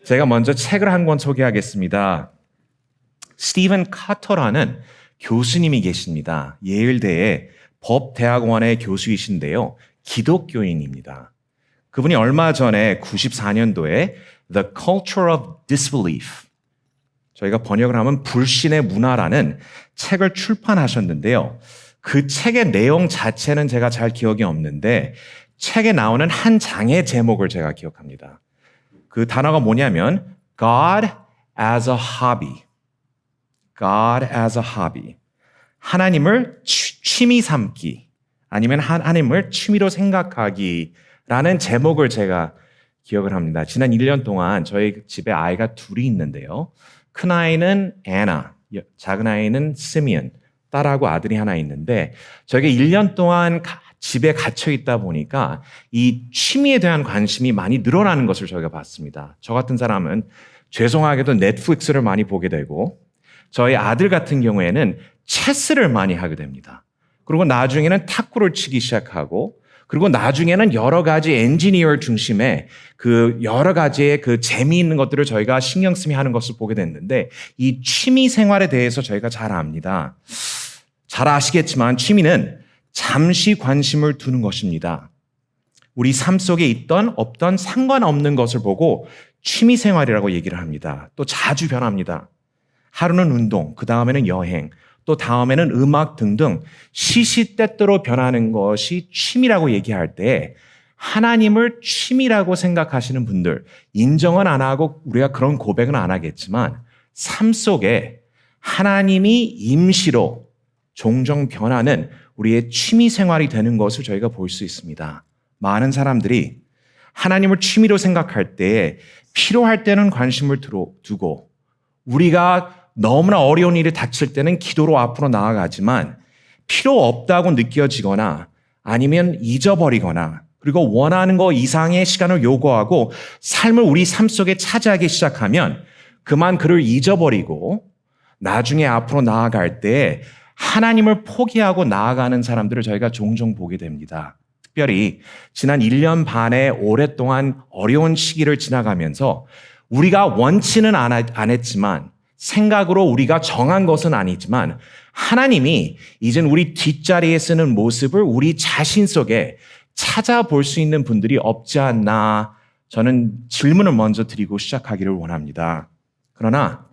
제가 먼저 책을 한 권 소개하겠습니다. 스티븐 카터라는 교수님이 계십니다. 예일대의 법대학원의 교수이신데요. 기독교인입니다. 그분이 얼마 전에 94년도에 The Culture of Disbelief, 저희가 번역을 하면 불신의 문화라는 책을 출판하셨는데요. 그 책의 내용 자체는 제가 잘 기억이 없는데 책에 나오는 한 장의 제목을 제가 기억합니다. 그 단어가 뭐냐면 God as a hobby. God as a hobby. 하나님을 취미 삼기 아니면 하나님을 취미로 생각하기라는 제목을 제가 기억을 합니다. 지난 1년 동안 저희 집에 아이가 둘이 있는데요. 큰 아이는 애나, 작은 아이는 시미언, 딸하고 아들이 하나 있는데 저희가 1년 동안 집에 갇혀 있다 보니까 이 취미에 대한 관심이 많이 늘어나는 것을 저희가 봤습니다. 저 같은 사람은 죄송하게도 넷플릭스를 많이 보게 되고 저희 아들 같은 경우에는 체스를 많이 하게 됩니다. 그리고 나중에는 탁구를 치기 시작하고 그리고 나중에는 여러 가지 엔지니어 중심의 그 여러 가지의 그 재미있는 것들을 저희가 신경 쓰며 하는 것을 보게 됐는데 이 취미 생활에 대해서 저희가 잘 압니다. 잘 아시겠지만 취미는 잠시 관심을 두는 것입니다. 우리 삶 속에 있던 없던 상관없는 것을 보고 취미 생활이라고 얘기를 합니다. 또 자주 변합니다. 하루는 운동, 그 다음에는 여행, 또 다음에는 음악 등등 시시때때로 변하는 것이 취미라고 얘기할 때 하나님을 취미라고 생각하시는 분들 인정은 안 하고 우리가 그런 고백은 안 하겠지만 삶 속에 하나님이 임시로 종종 변하는 우리의 취미 생활이 되는 것을 저희가 볼 수 있습니다. 많은 사람들이 하나님을 취미로 생각할 때 필요할 때는 관심을 두고 우리가 너무나 어려운 일이 닥칠 때는 기도로 앞으로 나아가지만 필요 없다고 느껴지거나 아니면 잊어버리거나 그리고 원하는 것 이상의 시간을 요구하고 삶을 우리 삶 속에 차지하기 시작하면 그만 그를 잊어버리고 나중에 앞으로 나아갈 때 하나님을 포기하고 나아가는 사람들을 저희가 종종 보게 됩니다. 특별히 지난 1년 반에 오랫동안 어려운 시기를 지나가면서 우리가 원치는 안 했지만 생각으로 우리가 정한 것은 아니지만 하나님이 이젠 우리 뒷자리에 쓰는 모습을 우리 자신 속에 찾아볼 수 있는 분들이 없지 않나 저는 질문을 먼저 드리고 시작하기를 원합니다. 그러나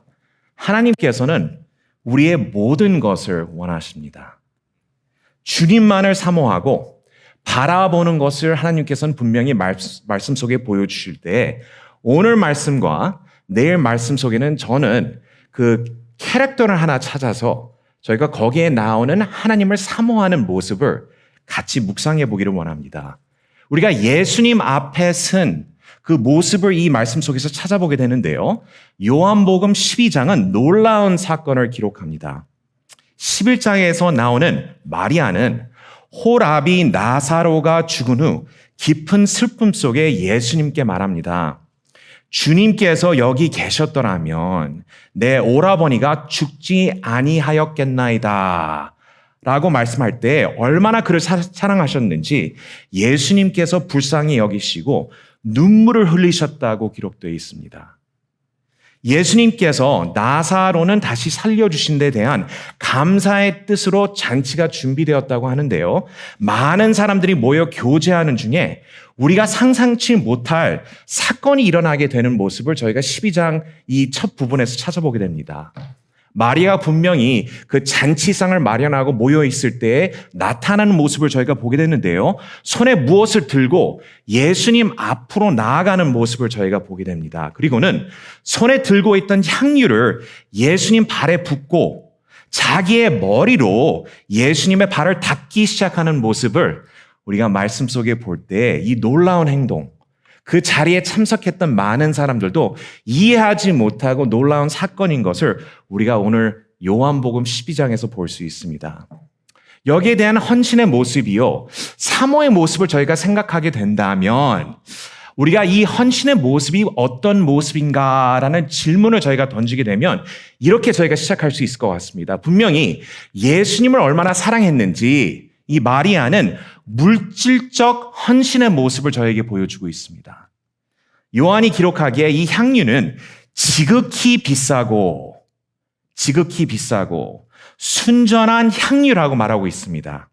하나님께서는 우리의 모든 것을 원하십니다. 주님만을 사모하고 바라보는 것을 하나님께서는 분명히 말씀 속에 보여주실 때 오늘 말씀과 내일 말씀 속에는 저는 그 캐릭터를 하나 찾아서 저희가 거기에 나오는 하나님을 사모하는 모습을 같이 묵상해 보기를 원합니다. 우리가 예수님 앞에 선 그 모습을 이 말씀 속에서 찾아보게 되는데요. 요한복음 12장은 놀라운 사건을 기록합니다. 11장에서 나오는 마리아는 호라비 나사로가 죽은 후 깊은 슬픔 속에 예수님께 말합니다. 주님께서 여기 계셨더라면 내 오라버니가 죽지 아니하였겠나이다 라고 말씀할 때 얼마나 그를 사랑하셨는지 예수님께서 불쌍히 여기시고 눈물을 흘리셨다고 기록되어 있습니다. 예수님께서 나사로는 다시 살려주신 데 대한 감사의 뜻으로 잔치가 준비되었다고 하는데요. 많은 사람들이 모여 교제하는 중에 우리가 상상치 못할 사건이 일어나게 되는 모습을 저희가 12장 이 첫 부분에서 찾아보게 됩니다. 마리아가 분명히 그 잔치상을 마련하고 모여 있을 때 나타나는 모습을 저희가 보게 됐는데요. 손에 무엇을 들고 예수님 앞으로 나아가는 모습을 저희가 보게 됩니다. 그리고는 손에 들고 있던 향유를 예수님 발에 붓고 자기의 머리로 예수님의 발을 닦기 시작하는 모습을 우리가 말씀 속에 볼 때 이 놀라운 행동, 그 자리에 참석했던 많은 사람들도 이해하지 못하고 놀라운 사건인 것을 우리가 오늘 요한복음 12장에서 볼 수 있습니다. 여기에 대한 헌신의 모습이요, 사모의 모습을 저희가 생각하게 된다면 우리가 이 헌신의 모습이 어떤 모습인가라는 질문을 저희가 던지게 되면 이렇게 저희가 시작할 수 있을 것 같습니다. 분명히 예수님을 얼마나 사랑했는지 이 마리아는 물질적 헌신의 모습을 저에게 보여주고 있습니다. 요한이 기록하기에 이 향유는 지극히 비싸고 순전한 향유라고 말하고 있습니다.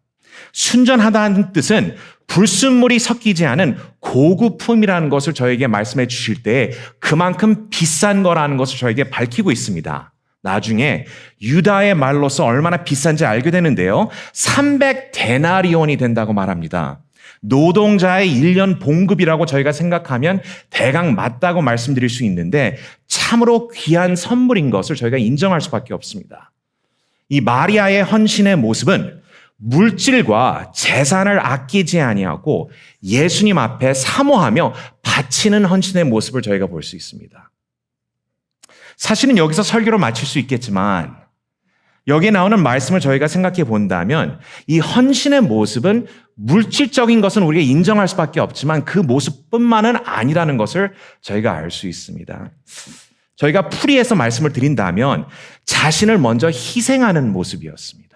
순전하다는 뜻은 불순물이 섞이지 않은 고급품이라는 것을 저에게 말씀해 주실 때 그만큼 비싼 거라는 것을 저에게 밝히고 있습니다. 나중에 유다의 말로서 얼마나 비싼지 알게 되는데요. 300데나리온이 된다고 말합니다. 노동자의 1년 봉급이라고 저희가 생각하면 대강 맞다고 말씀드릴 수 있는데 참으로 귀한 선물인 것을 저희가 인정할 수밖에 없습니다. 이 마리아의 헌신의 모습은 물질과 재산을 아끼지 아니하고 예수님 앞에 사모하며 바치는 헌신의 모습을 저희가 볼 수 있습니다. 사실은 여기서 설교를 마칠 수 있겠지만 여기에 나오는 말씀을 저희가 생각해 본다면 이 헌신의 모습은 물질적인 것은 우리가 인정할 수밖에 없지만 그 모습뿐만은 아니라는 것을 저희가 알 수 있습니다. 저희가 풀이해서 말씀을 드린다면 자신을 먼저 희생하는 모습이었습니다.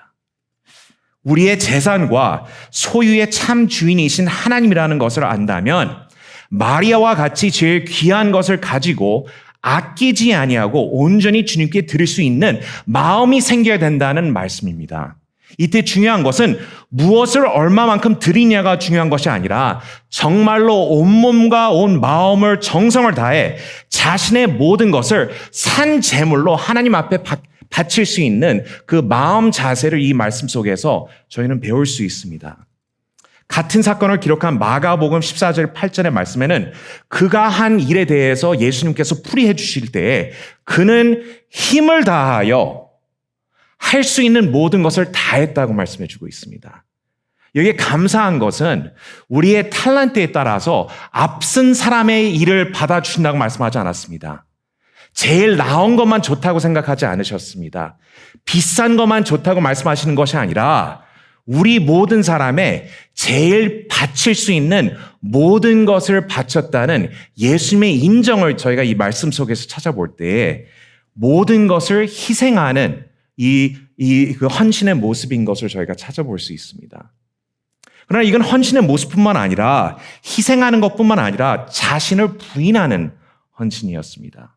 우리의 재산과 소유의 참 주인이신 하나님이라는 것을 안다면 마리아와 같이 제일 귀한 것을 가지고 아끼지 아니하고 온전히 주님께 드릴 수 있는 마음이 생겨야 된다는 말씀입니다. 이때 중요한 것은 무엇을 얼마만큼 드리냐가 중요한 것이 아니라 정말로 온몸과 온 마음을 정성을 다해 자신의 모든 것을 산 제물로 하나님 앞에 바칠 수 있는 그 마음 자세를 이 말씀 속에서 저희는 배울 수 있습니다. 같은 사건을 기록한 마가복음 14절 8절의 말씀에는 그가 한 일에 대해서 예수님께서 풀이해 주실 때에 그는 힘을 다하여 할 수 있는 모든 것을 다했다고 말씀해 주고 있습니다. 여기에 감사한 것은 우리의 탤런트에 따라서 앞선 사람의 일을 받아주신다고 말씀하지 않았습니다. 제일 나은 것만 좋다고 생각하지 않으셨습니다. 비싼 것만 좋다고 말씀하시는 것이 아니라 우리 모든 사람의 제일 바칠 수 있는 모든 것을 바쳤다는 예수님의 인정을 저희가 이 말씀 속에서 찾아볼 때 모든 것을 희생하는 그 헌신의 모습인 것을 저희가 찾아볼 수 있습니다. 그러나 이건 헌신의 모습뿐만 아니라 희생하는 것뿐만 아니라 자신을 부인하는 헌신이었습니다.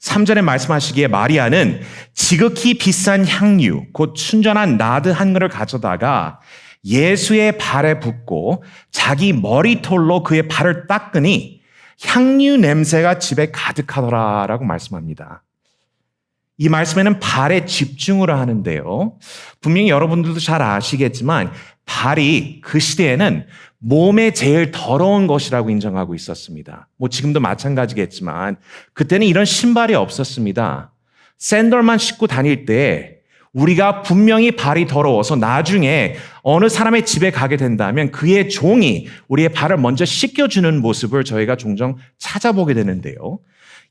3절에 말씀하시기에 마리아는 지극히 비싼 향유, 곧 순전한 나드 한 그릇을 가져다가 예수의 발에 붓고 자기 머리털로 그의 발을 닦으니 향유 냄새가 집에 가득하더라라고 말씀합니다. 이 말씀에는 발에 집중을 하는데요. 분명히 여러분들도 잘 아시겠지만 발이 그 시대에는 몸에 제일 더러운 것이라고 인정하고 있었습니다. 지금도 마찬가지겠지만 그때는 이런 신발이 없었습니다. 샌들만 신고 다닐 때 우리가 분명히 발이 더러워서 나중에 어느 사람의 집에 가게 된다면 그의 종이 우리의 발을 먼저 씻겨주는 모습을 저희가 종종 찾아보게 되는데요.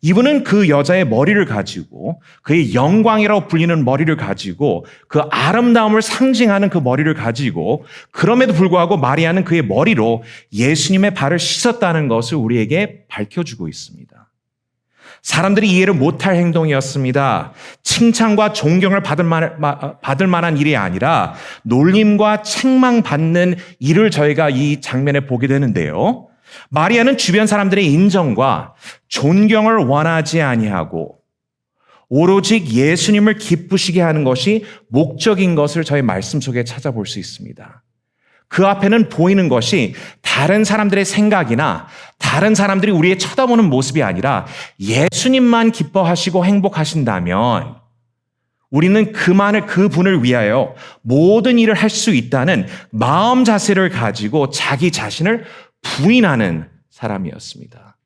이분은 그 여자의 머리를 가지고 그의 영광이라고 불리는 머리를 가지고 그 아름다움을 상징하는 그 머리를 가지고 그럼에도 불구하고 마리아는 그의 머리로 예수님의 발을 씻었다는 것을 우리에게 밝혀주고 있습니다. 사람들이 이해를 못할 행동이었습니다. 칭찬과 존경을 받을 만한 일이 아니라 놀림과 책망받는 일을 저희가 이 장면에 보게 되는데요. 마리아는 주변 사람들의 인정과 존경을 원하지 아니하고 오로지 예수님을 기쁘시게 하는 것이 목적인 것을 저희 말씀 속에 찾아볼 수 있습니다. 그 앞에는 보이는 것이 다른 사람들의 생각이나 다른 사람들이 우리의 쳐다보는 모습이 아니라 예수님만 기뻐하시고 행복하신다면 우리는 그분을 위하여 모든 일을 할 수 있다는 마음 자세를 가지고 자기 자신을 부인하는 사람이었습니다.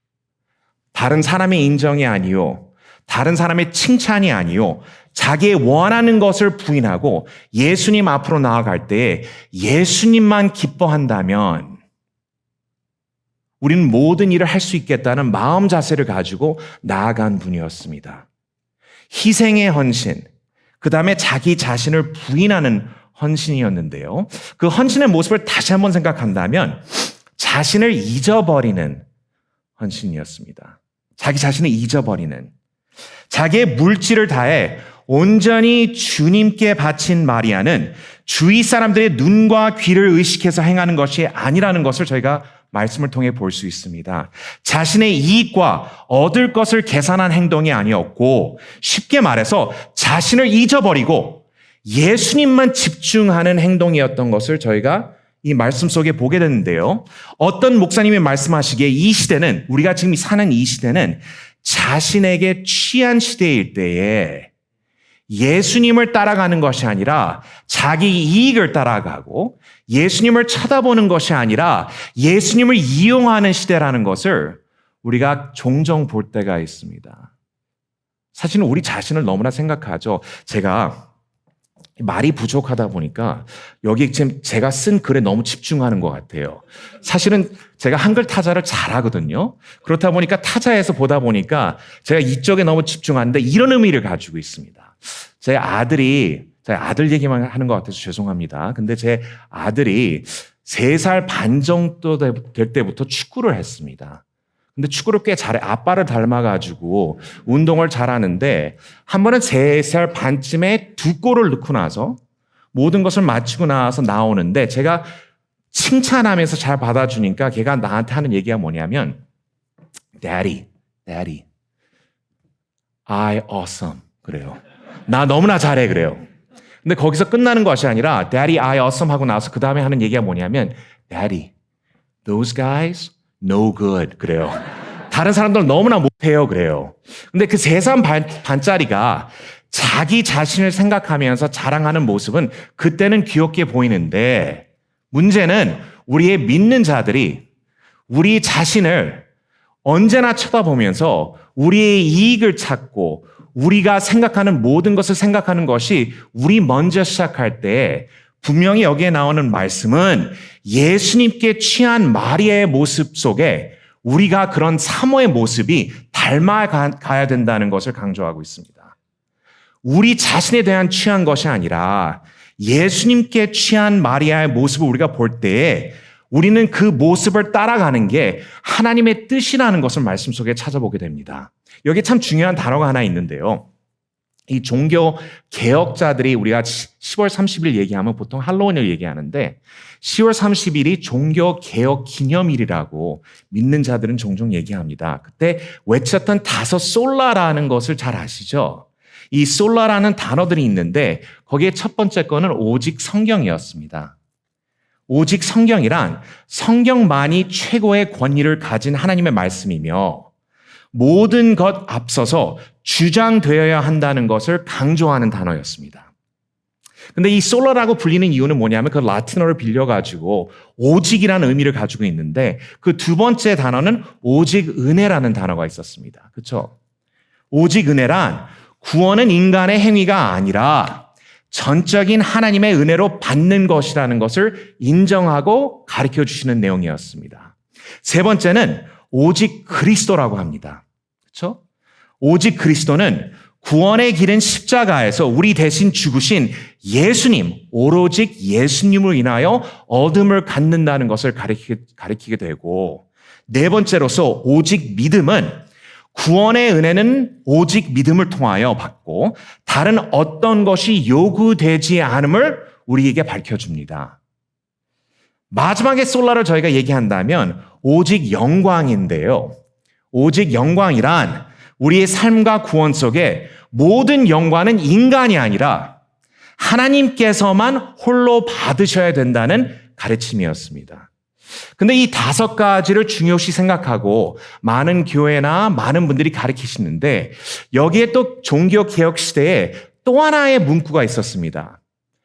다른 사람의 인정이 아니요, 다른 사람의 칭찬이 아니요, 자기의 원하는 것을 부인하고 예수님 앞으로 나아갈 때 예수님만 기뻐한다면 우리는 모든 일을 할 수 있겠다는 마음 자세를 가지고 나아간 분이었습니다. 희생의 헌신, 그 다음에 자기 자신을 부인하는 헌신이었는데요. 그 헌신의 모습을 다시 한번 생각한다면 자신을 잊어버리는 헌신이었습니다. 자기 자신을 잊어버리는, 자기의 물질을 다해 온전히 주님께 바친 마리아는 주위 사람들의 눈과 귀를 의식해서 행하는 것이 아니라는 것을 저희가 말씀을 통해 볼 수 있습니다. 자신의 이익과 얻을 것을 계산한 행동이 아니었고 쉽게 말해서 자신을 잊어버리고 예수님만 집중하는 행동이었던 것을 저희가 이 말씀 속에 보게 되는데요. 어떤 목사님이 말씀하시기에 이 시대는 우리가 지금 사는 이 시대는 자신에게 취한 시대일 때에 예수님을 따라가는 것이 아니라 자기 이익을 따라가고 예수님을 쳐다보는 것이 아니라 예수님을 이용하는 시대라는 것을 우리가 종종 볼 때가 있습니다. 사실은 우리 자신을 너무나 생각하죠. 제가 말이 부족하다 보니까 여기 지금 제가 쓴 글에 너무 집중하는 것 같아요. 사실은 제가 한글 타자를 잘하거든요. 그렇다 보니까 타자에서 보다 보니까 제가 이쪽에 너무 집중하는데 이런 의미를 가지고 있습니다. 제 아들 얘기만 하는 것 같아서 죄송합니다. 근데 제 아들이 3살 반 정도 될 때부터 축구를 했습니다. 근데 축구를 꽤 잘해. 아빠를 닮아가지고 운동을 잘하는데 한 번은 3살 반쯤에 2골을 넣고 나서 모든 것을 마치고 나서 나오는데 제가 칭찬하면서 잘 받아주니까 걔가 나한테 하는 얘기가 뭐냐면 Daddy, I awesome 그래요. 나 너무나 잘해 그래요. 근데 거기서 끝나는 것이 아니라 Daddy, I awesome 하고 나서 그 다음에 하는 얘기가 뭐냐면 Daddy, those guys no good 그래요. 다른 사람들 너무나 못해요 그래요. 근데 그 3살 반짜리가 자기 자신을 생각하면서 자랑하는 모습은 그때는 귀엽게 보이는데 문제는 우리의 믿는 자들이 우리 자신을 언제나 쳐다보면서 우리의 이익을 찾고 우리가 생각하는 모든 것을 생각하는 것이 우리 먼저 시작할 때 분명히 여기에 나오는 말씀은 예수님께 취한 마리아의 모습 속에 우리가 그런 사모의 모습이 닮아가야 된다는 것을 강조하고 있습니다. 우리 자신에 대한 취한 것이 아니라 예수님께 취한 마리아의 모습을 우리가 볼 때에 우리는 그 모습을 따라가는 게 하나님의 뜻이라는 것을 말씀 속에 찾아보게 됩니다. 여기 참 중요한 단어가 하나 있는데요. 이 종교 개혁자들이 우리가 10월 30일 얘기하면 보통 할로윈을 얘기하는데 10월 30일이 종교 개혁 기념일이라고 믿는 자들은 종종 얘기합니다. 그때 외쳤던 5 솔라라는 것을 잘 아시죠? 이 솔라라는 단어들이 있는데 거기에 첫 번째 거는 오직 성경이었습니다. 오직 성경이란 성경만이 최고의 권위를 가진 하나님의 말씀이며 모든 것 앞서서 주장되어야 한다는 것을 강조하는 단어였습니다. 근데 이 솔라라고 불리는 이유는 뭐냐면 그 라틴어를 빌려가지고 오직이라는 의미를 가지고 있는데 그 2번째 단어는 오직 은혜라는 단어가 있었습니다. 그렇죠? 오직 은혜란 구원은 인간의 행위가 아니라 전적인 하나님의 은혜로 받는 것이라는 것을 인정하고 가르쳐 주시는 내용이었습니다. 3번째는 오직 그리스도라고 합니다. 그렇죠? 오직 그리스도는 구원의 길은 십자가에서 우리 대신 죽으신 예수님, 오로지 예수님으로 인하여 얻음을 갖는다는 것을 가리키게 되고 4번째로서 오직 믿음은 구원의 은혜는 오직 믿음을 통하여 받고 다른 어떤 것이 요구되지 않음을 우리에게 밝혀줍니다. 마지막에 솔라를 저희가 얘기한다면 오직 영광인데요. 오직 영광이란 우리의 삶과 구원 속에 모든 영광은 인간이 아니라 하나님께서만 홀로 받으셔야 된다는 가르침이었습니다. 근데 이 5가지를 중요시 생각하고 많은 교회나 많은 분들이 가르치시는데 여기에 또 종교개혁 시대에 또 하나의 문구가 있었습니다.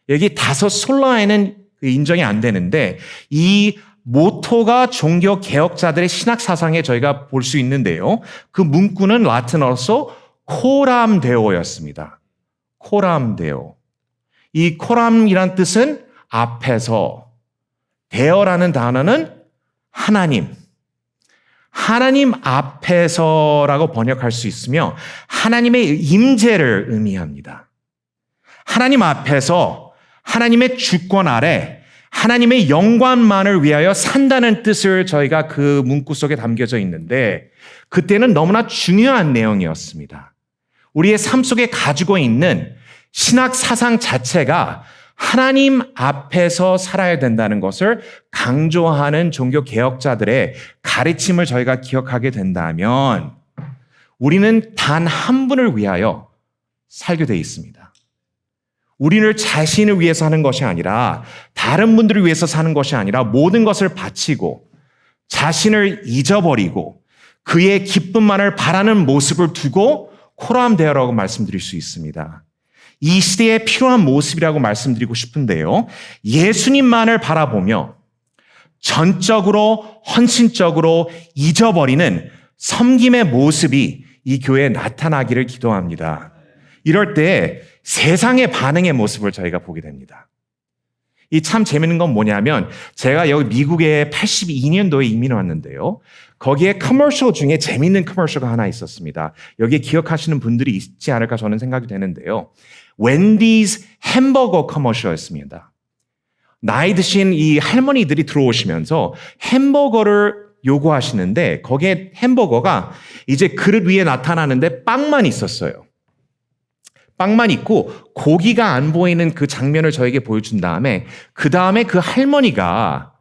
여기 5 솔라에는 인정이 안 되는데 이 모토가 종교개혁자들의 신학사상에 저희가 볼 수 있는데요. 그 문구는 라틴어로서 코람 데오였습니다. 코람 데오. 이 코람이란 뜻은 앞에서, 데어라는 단어는 하나님 앞에서라고 번역할 수 있으며 하나님의 임재를 의미합니다. 하나님 앞에서 하나님의 주권 아래 하나님의 영광만을 위하여 산다는 뜻을 저희가 그 문구 속에 담겨져 있는데 그때는 너무나 중요한 내용이었습니다. 우리의 삶 속에 가지고 있는 신학 사상 자체가 하나님 앞에서 살아야 된다는 것을 강조하는 종교 개혁자들의 가르침을 저희가 기억하게 된다면 우리는 단 한 분을 위하여 살게 돼 있습니다. 우리를 자신을 위해서 하는 것이 아니라 다른 분들을 위해서 사는 것이 아니라 모든 것을 바치고 자신을 잊어버리고 그의 기쁨만을 바라는 모습을 두고 코람데어라고 말씀드릴 수 있습니다. 이 시대에 필요한 모습이라고 말씀드리고 싶은데요. 예수님만을 바라보며 전적으로 헌신적으로 잊어버리는 섬김의 모습이 이 교회에 나타나기를 기도합니다. 이럴 때 세상의 반응의 모습을 저희가 보게 됩니다. 이 참 재밌는 건 뭐냐면 제가 여기 미국에 82년도에 이민 왔는데요. 거기에 커머셜 중에 재밌는 커머셜가 하나 있었습니다. 여기에 기억하시는 분들이 있지 않을까 저는 생각이 되는데요. 웬디's 햄버거 커머셜이었습니다. 나이 드신 이 할머니들이 들어오시면서 햄버거를 요구하시는데 거기에 햄버거가 이제 그릇 위에 나타나는데 빵만 있었어요. 빵만 있고 고기가 안 보이는 그 장면을 저에게 보여준 다음에 그 다음에 그 할머니가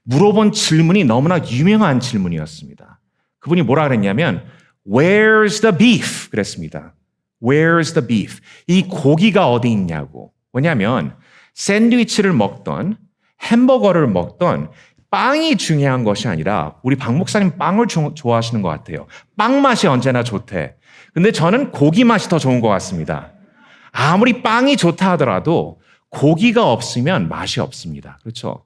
물어본 질문이 너무나 유명한 질문이었습니다. 그분이 뭐라 그랬냐면 Where's the beef? 그랬습니다. Where's the beef? 이 고기가 어디 있냐고. 왜냐하면 샌드위치를 먹던 햄버거를 먹던 빵이 중요한 것이 아니라 우리 박 목사님 빵을 좋아하시는 것 같아요. 빵 맛이 언제나 좋대. 근데 저는 고기 맛이 더 좋은 것 같습니다. 아무리 빵이 좋다 하더라도 고기가 없으면 맛이 없습니다. 그렇죠?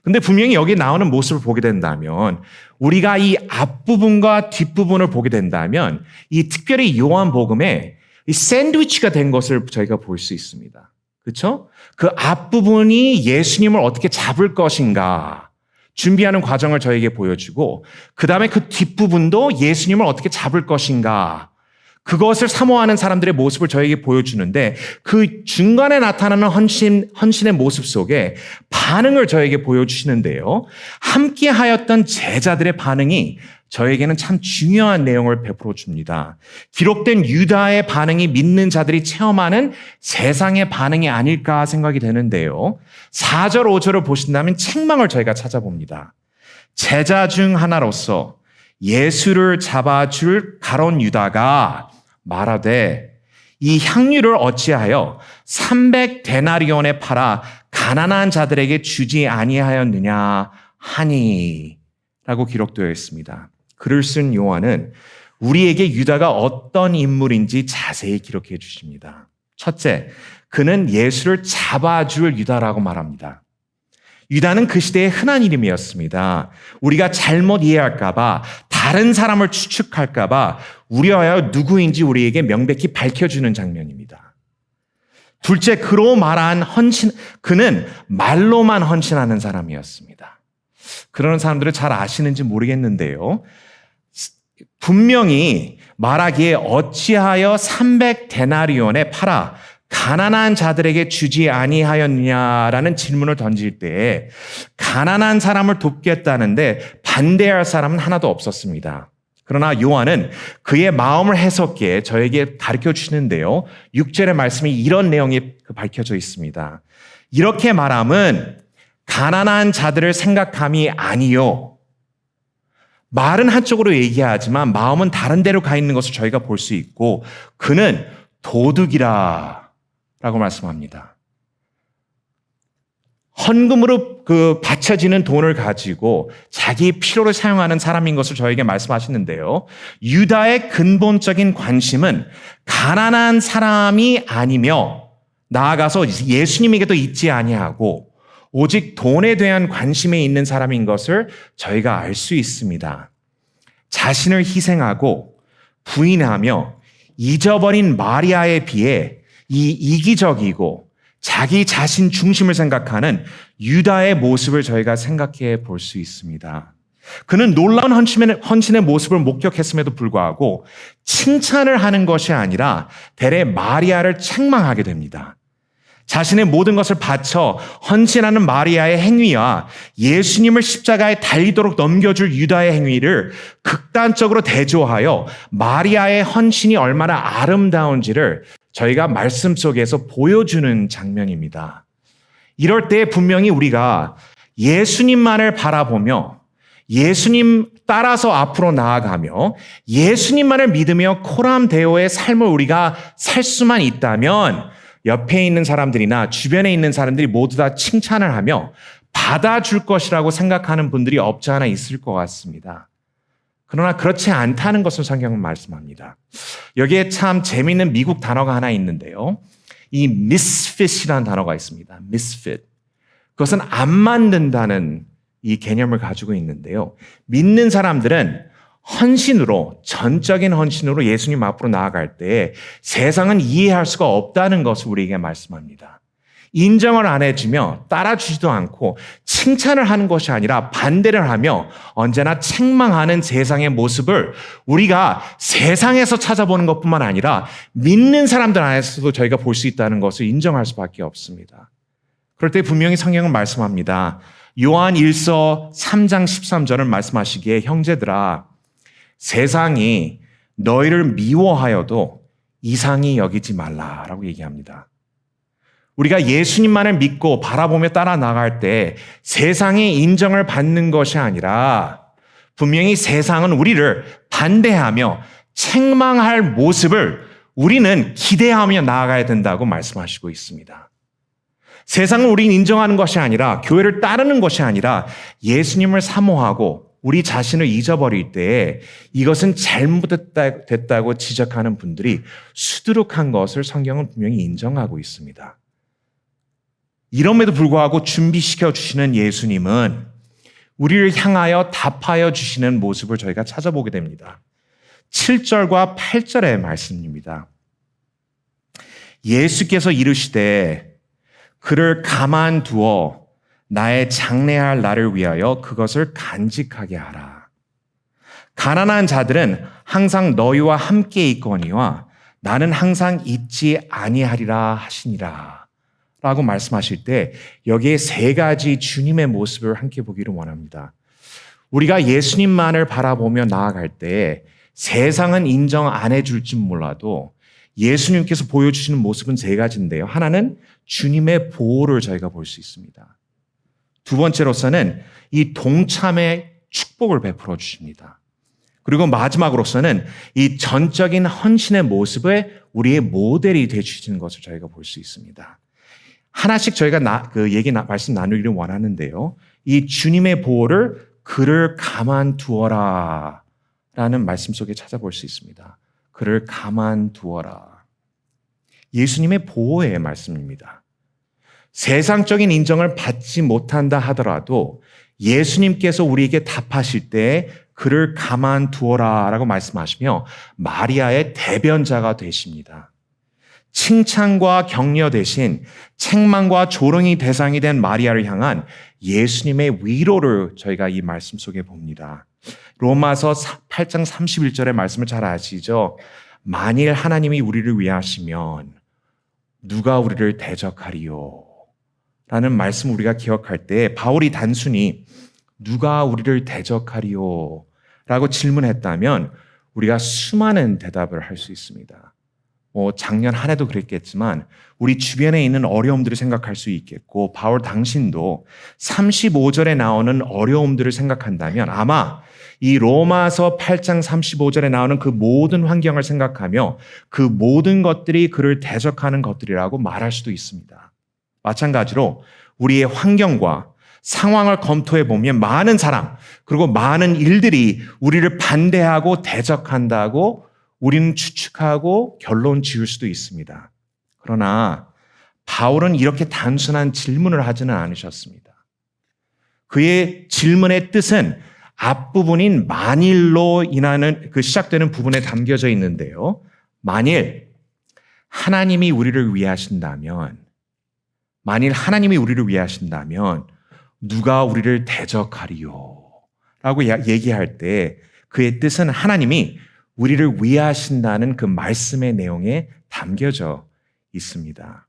근데 분명히 여기 나오는 모습을 보게 된다면 우리가 이 앞부분과 뒷부분을 보게 된다면 이 특별히 요한복음에 이 샌드위치가 된 것을 저희가 볼 수 있습니다. 그렇죠? 그 앞부분이 예수님을 어떻게 잡을 것인가 준비하는 과정을 저에게 보여주고 그 다음에 그 뒷부분도 예수님을 어떻게 잡을 것인가 그것을 사모하는 사람들의 모습을 저에게 보여주는데 그 중간에 나타나는 헌신의 모습 속에 반응을 저에게 보여주시는데요. 함께 하였던 제자들의 반응이 저에게는 참 중요한 내용을 베풀어 줍니다. 기록된 유다의 반응이 믿는 자들이 체험하는 세상의 반응이 아닐까 생각이 되는데요. 4절, 5절을 보신다면 책망을 저희가 찾아봅니다. 제자 중 하나로서 예수를 잡아줄 가론 유다가 말하되 이 향유를 어찌하여 300데나리온에 팔아 가난한 자들에게 주지 아니하였느냐 하니 라고 기록되어 있습니다. 글을 쓴 요한은 우리에게 유다가 어떤 인물인지 자세히 기록해 주십니다. 첫째, 그는 예수를 잡아줄 유다라고 말합니다. 유다는 그 시대의 흔한 이름이었습니다. 우리가 잘못 이해할까 봐 다른 사람을 추측할까 봐 우려하여 누구인지 우리에게 명백히 밝혀주는 장면입니다. 둘째, 그로 말한 그는 말로만 헌신하는 사람이었습니다. 그런 사람들을 잘 아시는지 모르겠는데요. 분명히 말하기에 어찌하여 300데나리온에 팔아 가난한 자들에게 주지 아니하였느냐라는 질문을 던질 때 가난한 사람을 돕겠다는데 반대할 사람은 하나도 없었습니다. 그러나 요한은 그의 마음을 해석해 저에게 가르쳐 주시는데요. 6절의 말씀이 이런 내용이 밝혀져 있습니다. 이렇게 말함은 가난한 자들을 생각함이 아니요. 말은 한쪽으로 얘기하지만 마음은 다른 데로 가 있는 것을 저희가 볼 수 있고 그는 도둑이라 라고 말씀합니다. 헌금으로 바쳐지는 돈을 가지고 자기 필요를 사용하는 사람인 것을 저에게 말씀하시는데요. 유다의 근본적인 관심은 가난한 사람이 아니며 나아가서 예수님에게도 있지 아니하고 오직 돈에 대한 관심에 있는 사람인 것을 저희가 알 수 있습니다. 자신을 희생하고 부인하며 잊어버린 마리아에 비해 이 이기적이고 자기 자신 중심을 생각하는 유다의 모습을 저희가 생각해 볼 수 있습니다. 그는 놀라운 헌신의 모습을 목격했음에도 불구하고 칭찬을 하는 것이 아니라 대래 마리아를 책망하게 됩니다. 자신의 모든 것을 바쳐 헌신하는 마리아의 행위와 예수님을 십자가에 달리도록 넘겨줄 유다의 행위를 극단적으로 대조하여 마리아의 헌신이 얼마나 아름다운지를 저희가 말씀 속에서 보여주는 장면입니다. 이럴 때 분명히 우리가 예수님만을 바라보며 예수님 따라서 앞으로 나아가며 예수님만을 믿으며 코람데오의 삶을 우리가 살 수만 있다면 옆에 있는 사람들이나 주변에 있는 사람들이 모두 다 칭찬을 하며 받아줄 것이라고 생각하는 분들이 없지 않아 있을 것 같습니다. 그러나 그렇지 않다는 것을 성경은 말씀합니다. 여기에 참 재미있는 미국 단어가 하나 있는데요. 이 misfit이라는 단어가 있습니다. misfit. 그것은 안 만든다는 이 개념을 가지고 있는데요. 믿는 사람들은 헌신으로, 전적인 헌신으로 예수님 앞으로 나아갈 때 세상은 이해할 수가 없다는 것을 우리에게 말씀합니다. 인정을 안 해주며 따라주지도 않고 칭찬을 하는 것이 아니라 반대를 하며 언제나 책망하는 세상의 모습을 우리가 세상에서 찾아보는 것뿐만 아니라 믿는 사람들 안에서도 저희가 볼 수 있다는 것을 인정할 수밖에 없습니다. 그럴 때 분명히 성경은 말씀합니다. 요한 1서 3장 13절을 말씀하시기에 형제들아 세상이 너희를 미워하여도 이상히 여기지 말라라고 얘기합니다. 우리가 예수님만을 믿고 바라보며 따라 나갈 때 세상의 인정을 받는 것이 아니라 분명히 세상은 우리를 반대하며 책망할 모습을 우리는 기대하며 나아가야 된다고 말씀하시고 있습니다. 세상은 우리를 인정하는 것이 아니라 교회를 따르는 것이 아니라 예수님을 사모하고 우리 자신을 잊어버릴 때 이것은 잘못됐다고 지적하는 분들이 수두룩한 것을 성경은 분명히 인정하고 있습니다. 이럼에도 불구하고 준비시켜 주시는 예수님은 우리를 향하여 답하여 주시는 모습을 저희가 찾아보게 됩니다. 7절과 8절의 말씀입니다. 예수께서 이르시되 그를 가만두어 나의 장래할 날을 위하여 그것을 간직하게 하라. 가난한 자들은 항상 너희와 함께 있거니와 나는 항상 잊지 아니하리라 하시니라. 라고 말씀하실 때 여기에 세 가지 주님의 모습을 함께 보기를 원합니다. 우리가 예수님만을 바라보며 나아갈 때 세상은 인정 안 해줄지 몰라도 예수님께서 보여주시는 모습은 세 가지인데요. 하나는 주님의 보호를 저희가 볼 수 있습니다. 두 번째로서는 이 동참의 축복을 베풀어 주십니다. 그리고 마지막으로서는 이 전적인 헌신의 모습에 우리의 모델이 되어주시는 것을 저희가 볼 수 있습니다. 하나씩 저희가 말씀 나누기를 원하는데요. 이 주님의 보호를 그를 가만두어라 라는 말씀 속에 찾아볼 수 있습니다. 그를 가만두어라. 예수님의 보호의 말씀입니다. 세상적인 인정을 받지 못한다 하더라도 예수님께서 우리에게 답하실 때 그를 가만두어라 라고 말씀하시며 마리아의 대변자가 되십니다. 칭찬과 격려 대신 책망과 조롱이 대상이 된 마리아를 향한 예수님의 위로를 저희가 이 말씀 속에 봅니다. 로마서 8장 31절의 말씀을 잘 아시죠? 만일 하나님이 우리를 위하시면 누가 우리를 대적하리요? 라는 말씀을 우리가 기억할 때 바울이 단순히 누가 우리를 대적하리요? 라고 질문했다면 우리가 수많은 대답을 할 수 있습니다. 작년 한 해도 그랬겠지만 우리 주변에 있는 어려움들을 생각할 수 있겠고 바울 당신도 35절에 나오는 어려움들을 생각한다면 아마 이 로마서 8장 35절에 나오는 그 모든 환경을 생각하며 그 모든 것들이 그를 대적하는 것들이라고 말할 수도 있습니다. 마찬가지로 우리의 환경과 상황을 검토해 보면 많은 사람 그리고 많은 일들이 우리를 반대하고 대적한다고 우리는 추측하고 결론 지을 수도 있습니다. 그러나 바울은 이렇게 단순한 질문을 하지는 않으셨습니다. 그의 질문의 뜻은 앞부분인 만일로 인하는 시작되는 부분에 담겨져 있는데요. 만일 하나님이 우리를 위하신다면 누가 우리를 대적하리요? 라고 얘기할 때 그의 뜻은 하나님이 우리를 위하신다는 그 말씀의 내용에 담겨져 있습니다.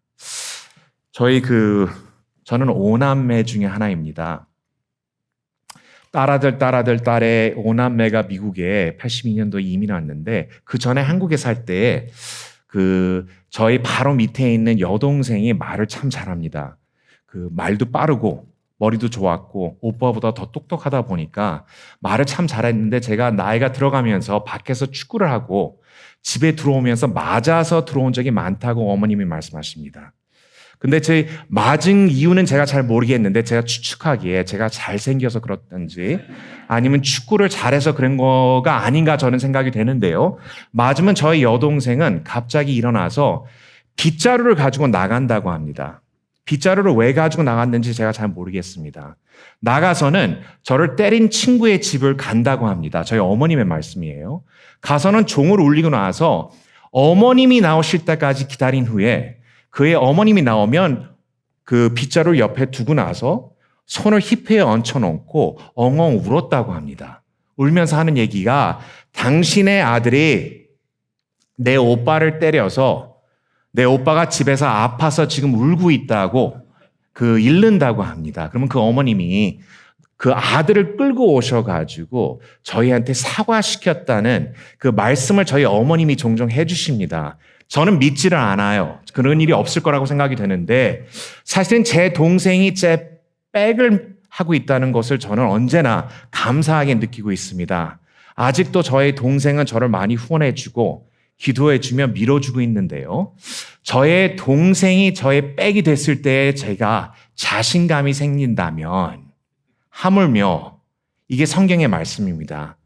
저는 5남매 중에 하나입니다. 딸의 5남매가 미국에 82년도에 이민 왔는데 그 전에 한국에 살 때 저희 바로 밑에 있는 여동생이 말을 참 잘합니다. 그 말도 빠르고 머리도 좋았고 오빠보다 더 똑똑하다 보니까 말을 참 잘했는데 제가 나이가 들어가면서 밖에서 축구를 하고 집에 들어오면서 맞아서 들어온 적이 많다고 어머님이 말씀하십니다. 근데 제 맞은 이유는 제가 잘 모르겠는데 제가 추측하기에 제가 잘생겨서 그렇던지 아니면 축구를 잘해서 그런 거가 아닌가 저는 생각이 되는데요. 맞으면 저희 여동생은 갑자기 일어나서 빗자루를 가지고 나간다고 합니다. 빗자루를 왜 가지고 나갔는지 제가 잘 모르겠습니다. 나가서는 저를 때린 친구의 집을 간다고 합니다. 저희 어머님의 말씀이에요. 가서는 종을 울리고 나서 어머님이 나오실 때까지 기다린 후에 그의 어머님이 나오면 그 빗자루를 옆에 두고 나서 손을 힙에 얹혀놓고 엉엉 울었다고 합니다. 울면서 하는 얘기가 당신의 아들이 내 오빠를 때려서 내 오빠가 집에서 아파서 지금 울고 있다고 잃는다고 합니다. 그러면 그 어머님이 그 아들을 끌고 오셔가지고 저희한테 사과시켰다는 그 말씀을 저희 어머님이 종종 해주십니다. 저는 믿지를 않아요. 그런 일이 없을 거라고 생각이 되는데 사실은 제 동생이 제 백을 하고 있다는 것을 저는 언제나 감사하게 느끼고 있습니다. 아직도 저의 동생은 저를 많이 후원해주고 기도해주며 밀어주고 있는데요. 저의 동생이 저의 백이 됐을 때 제가 자신감이 생긴다면 하물며 이게 성경의 말씀입니다.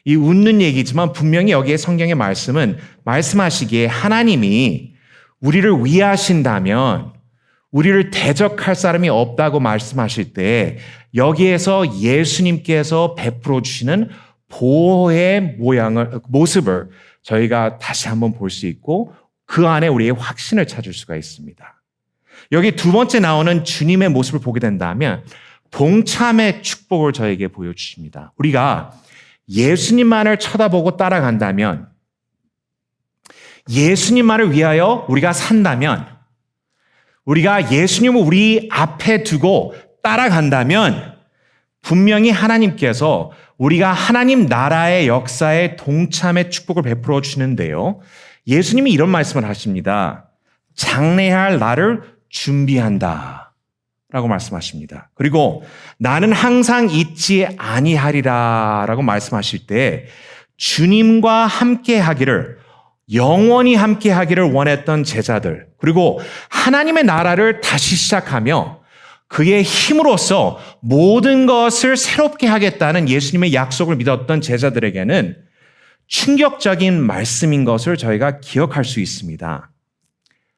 이 웃는 얘기지만 분명히 여기에 성경의 말씀은 말씀하시기에 하나님이 우리를 위하신다면 우리를 대적할 사람이 없다고 말씀하실 때 여기에서 예수님께서 베풀어 주시는 보호의 모습을 저희가 다시 한번 볼 수 있고 그 안에 우리의 확신을 찾을 수가 있습니다. 여기 두 번째 나오는 주님의 모습을 보게 된다면 동참의 축복을 저에게 보여주십니다. 우리가 예수님만을 쳐다보고 따라간다면 예수님만을 위하여 우리가 산다면 우리가 예수님을 우리 앞에 두고 따라간다면 분명히 하나님께서 우리가 하나님 나라의 역사에 동참의 축복을 베풀어 주시는데요. 예수님이 이런 말씀을 하십니다. 장래할 나를 준비한다 라고 말씀하십니다. 그리고 나는 항상 잊지 아니하리라 라고 말씀하실 때 주님과 함께 하기를 영원히 함께 하기를 원했던 제자들 그리고 하나님의 나라를 다시 시작하며 그의 힘으로써 모든 것을 새롭게 하겠다는 예수님의 약속을 믿었던 제자들에게는 충격적인 말씀인 것을 저희가 기억할 수 있습니다.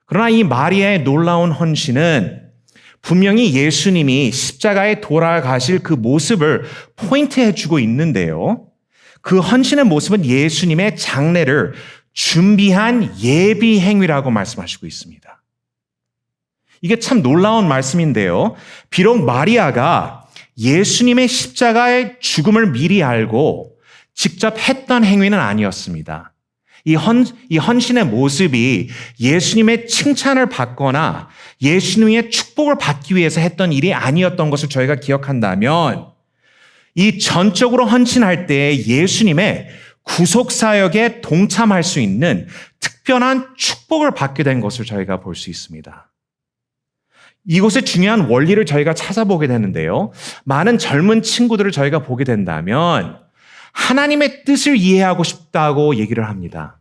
그러나 이 마리아의 놀라운 헌신은 분명히 예수님이 십자가에 돌아가실 그 모습을 포인트해 주고 있는데요. 그 헌신의 모습은 예수님의 장례를 준비한 예비 행위라고 말씀하시고 있습니다. 이게 참 놀라운 말씀인데요. 비록 마리아가 예수님의 십자가의 죽음을 미리 알고 직접 했던 행위는 아니었습니다. 이 헌신의 모습이 예수님의 칭찬을 받거나 예수님의 축복을 받기 위해서 했던 일이 아니었던 것을 저희가 기억한다면 이 전적으로 헌신할 때 예수님의 구속사역에 동참할 수 있는 특별한 축복을 받게 된 것을 저희가 볼 수 있습니다. 이곳의 중요한 원리를 저희가 찾아보게 되는데요. 많은 젊은 친구들을 저희가 보게 된다면 하나님의 뜻을 이해하고 싶다고 얘기를 합니다.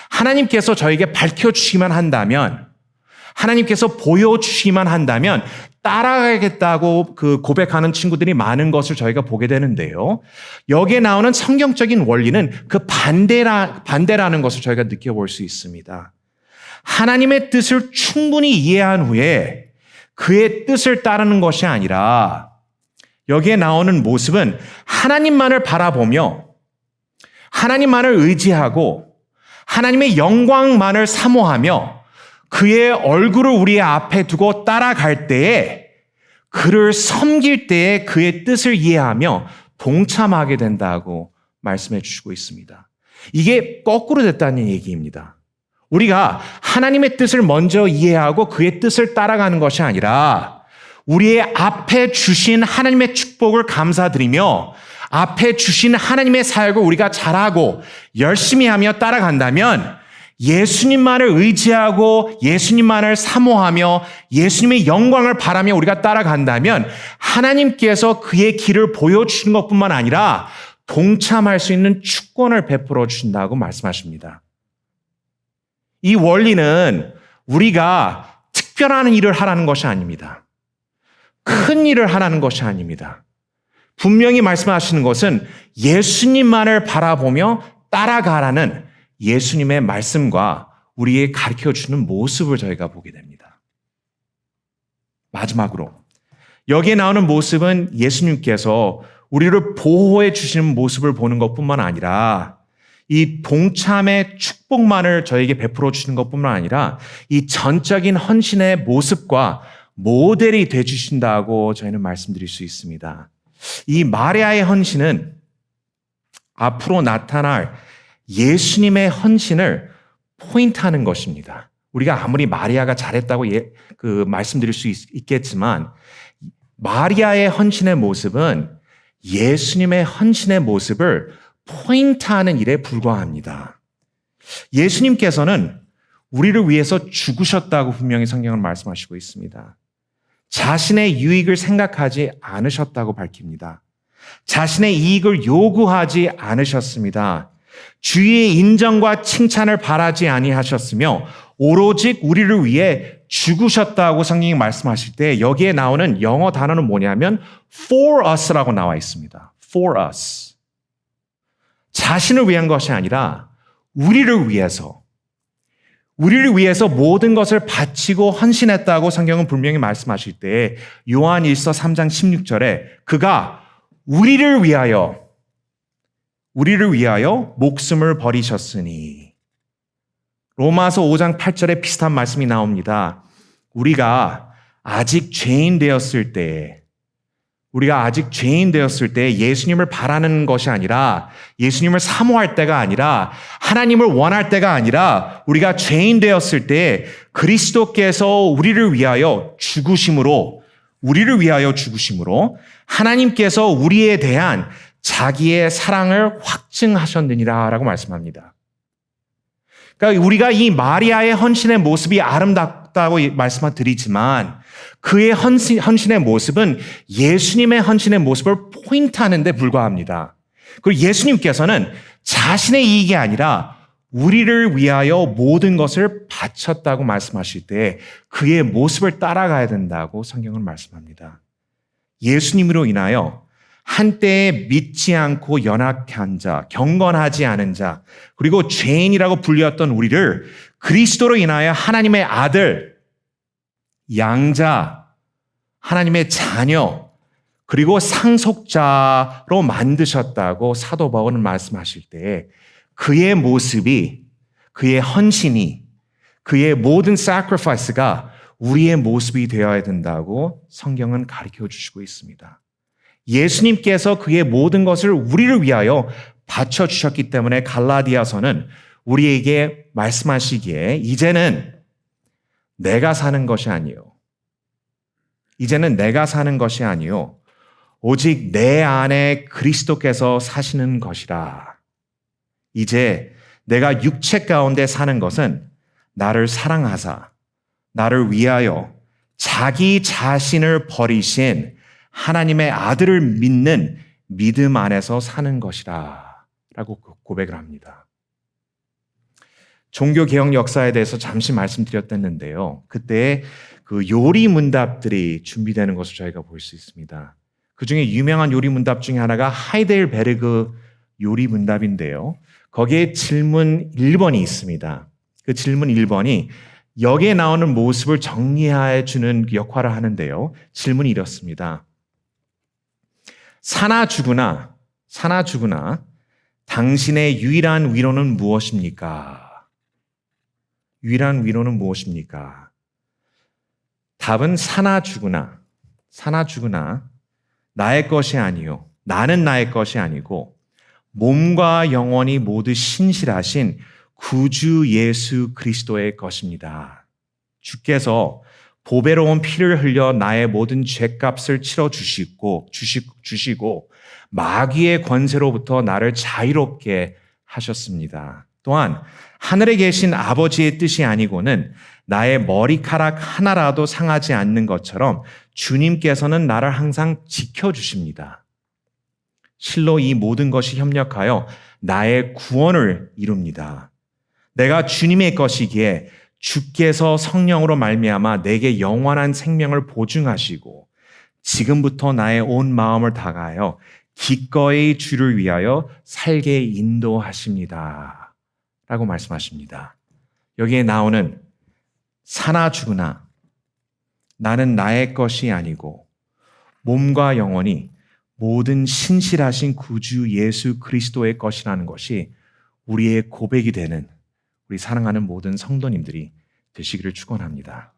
하나님께서 저에게 밝혀주시기만 한다면 하나님께서 보여주시기만 한다면 따라가겠다고 고백하는 친구들이 많은 것을 저희가 보게 되는데요. 여기에 나오는 성경적인 원리는 그 반대라는 것을 저희가 느껴볼 수 있습니다. 하나님의 뜻을 충분히 이해한 후에 그의 뜻을 따르는 것이 아니라 여기에 나오는 모습은 하나님만을 바라보며 하나님만을 의지하고 하나님의 영광만을 사모하며 그의 얼굴을 우리 앞에 두고 따라갈 때에 그를 섬길 때에 그의 뜻을 이해하며 동참하게 된다고 말씀해 주시고 있습니다. 이게 거꾸로 됐다는 얘기입니다. 우리가 하나님의 뜻을 먼저 이해하고 그의 뜻을 따라가는 것이 아니라 우리의 앞에 주신 하나님의 축복을 감사드리며 앞에 주신 하나님의 사역을 우리가 잘하고 열심히 하며 따라간다면 예수님만을 의지하고 예수님만을 사모하며 예수님의 영광을 바라며 우리가 따라간다면 하나님께서 그의 길을 보여주시는 것뿐만 아니라 동참할 수 있는 축권을 베풀어 주신다고 말씀하십니다. 이 원리는 우리가 특별한 일을 하라는 것이 아닙니다. 큰 일을 하라는 것이 아닙니다. 분명히 말씀하시는 것은 예수님만을 바라보며 따라가라는 예수님의 말씀과 우리에게 가르쳐주는 모습을 저희가 보게 됩니다. 마지막으로 여기에 나오는 모습은 예수님께서 우리를 보호해 주시는 모습을 보는 것뿐만 아니라 이 동참의 축복만을 저에게 베풀어 주시는 것뿐만 아니라 이 전적인 헌신의 모습과 모델이 돼 주신다고 저희는 말씀드릴 수 있습니다. 이 마리아의 헌신은 앞으로 나타날 예수님의 헌신을 포인트하는 것입니다. 우리가 아무리 마리아가 잘했다고 말씀드릴 수 있겠지만 마리아의 헌신의 모습은 예수님의 헌신의 모습을 포인트하는 일에 불과합니다. 예수님께서는 우리를 위해서 죽으셨다고 분명히 성경은 말씀하시고 있습니다. 자신의 유익을 생각하지 않으셨다고 밝힙니다. 자신의 이익을 요구하지 않으셨습니다. 주의 인정과 칭찬을 바라지 아니하셨으며 오로지 우리를 위해 죽으셨다고 성경이 말씀하실 때 여기에 나오는 영어 단어는 뭐냐면 for us라고 나와 있습니다. for us. 자신을 위한 것이 아니라 우리를 위해서 모든 것을 바치고 헌신했다고 성경은 분명히 말씀하실 때 요한 1서 3장 16절에 그가 우리를 위하여 목숨을 버리셨으니 로마서 5장 8절에 비슷한 말씀이 나옵니다. 우리가 아직 죄인 되었을 때 예수님을 바라는 것이 아니라 예수님을 사모할 때가 아니라 하나님을 원할 때가 아니라 우리가 죄인 되었을 때 그리스도께서 우리를 위하여 죽으심으로 하나님께서 우리에 대한 자기의 사랑을 확증하셨느니라 라고 말씀합니다. 그러니까 우리가 이 마리아의 헌신의 모습이 아름답다고 말씀을 드리지만 그의 헌신의 모습은 예수님의 헌신의 모습을 포인트하는 데 불과합니다. 그리고 예수님께서는 자신의 이익이 아니라 우리를 위하여 모든 것을 바쳤다고 말씀하실 때 그의 모습을 따라가야 된다고 성경은 말씀합니다. 예수님으로 인하여 한때에 믿지 않고 연약한 자, 경건하지 않은 자, 그리고 죄인이라고 불렸던 우리를 그리스도로 인하여 하나님의 아들, 양자, 하나님의 자녀, 그리고 상속자로 만드셨다고 사도 바울은 말씀하실 때 그의 모습이, 그의 헌신이, 그의 모든 sacrifice가 우리의 모습이 되어야 된다고 성경은 가르쳐 주시고 있습니다. 예수님께서 그의 모든 것을 우리를 위하여 바쳐주셨기 때문에 갈라디아서는 우리에게 말씀하시기에 이제는 내가 사는 것이 아니요. 오직 내 안에 그리스도께서 사시는 것이라. 이제 내가 육체 가운데 사는 것은 나를 사랑하사 나를 위하여 자기 자신을 버리신 하나님의 아들을 믿는 믿음 안에서 사는 것이라 라고 고백을 합니다. 종교개혁 역사에 대해서 잠시 말씀드렸었는데요. 그때 그 요리 문답들이 준비되는 것을 저희가 볼 수 있습니다. 그 중에 유명한 요리 문답 중에 하나가 하이델베르그 요리 문답인데요. 거기에 질문 1번이 있습니다. 그 질문 1번이 여기에 나오는 모습을 정리해 주는 역할을 하는데요. 질문이 이렇습니다. 사나 죽으나 당신의 유일한 위로는 무엇입니까? 유일한 위로는 무엇입니까? 답은 사나 죽으나 나의 것이 아니요. 나는 나의 것이 아니고 몸과 영혼이 모두 신실하신 구주 예수 그리스도의 것입니다. 주께서 보배로운 피를 흘려 나의 모든 죄값을 치러 주시고 마귀의 권세로부터 나를 자유롭게 하셨습니다. 또한 하늘에 계신 아버지의 뜻이 아니고는 나의 머리카락 하나라도 상하지 않는 것처럼 주님께서는 나를 항상 지켜주십니다. 실로 이 모든 것이 협력하여 나의 구원을 이룹니다. 내가 주님의 것이기에 주께서 성령으로 말미암아 내게 영원한 생명을 보증하시고 지금부터 나의 온 마음을 다하여 기꺼이 주를 위하여 살게 인도하십니다. 라고 말씀하십니다. 여기에 나오는 사나 죽으나 나는 나의 것이 아니고 몸과 영혼이 모든 신실하신 구주 예수 그리스도의 것이라는 것이 우리의 고백이 되는 우리 사랑하는 모든 성도님들이 되시기를 축원합니다.